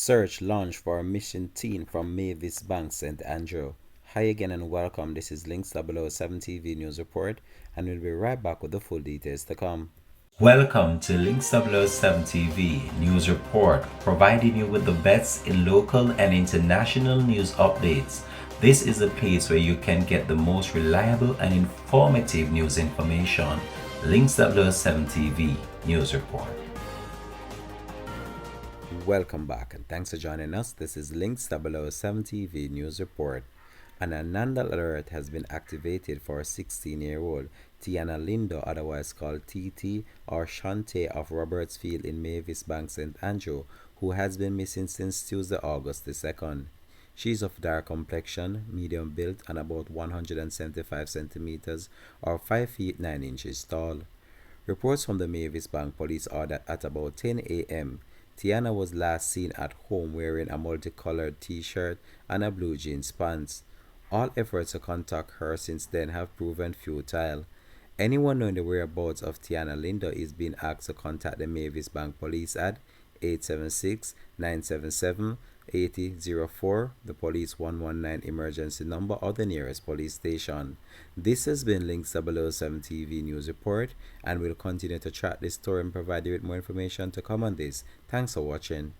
Search launched for a mission team from Mavis Bank, St. Andrew. Hi again and welcome. This is Links 007 TV News Report, and we'll be right back with the full details to come. Welcome to Links 007 TV News Report, providing you with the best in local and international news updates. This is a place where you can get the most reliable and informative news information. Links 007 TV News Report. Welcome back and thanks for joining us. This is Links 007 TV News Report. An Ananda alert has been activated for a 16-year-old Tiana Lindo, otherwise called TT or Shante of Robertsfield in Mavis Bank, St. Andrew, who has been missing since Tuesday, August the 2nd. She is of dark complexion, medium build, and about 175 centimeters or 5 feet 9 inches tall. Reports from the Mavis Bank police are that at about 10 a.m., Tiana was last seen at home wearing a multicolored t-shirt and a blue jeans pants. All efforts to contact her since then have proven futile. Anyone knowing the whereabouts of Tiana Lindo is being asked to contact the Mavis Bank police at 876-977-8004, the police 119 emergency number, or the nearest police station. This has been Links 007 TV News Report, and we'll continue to track this story and provide you with more information to come on this. Thanks for watching.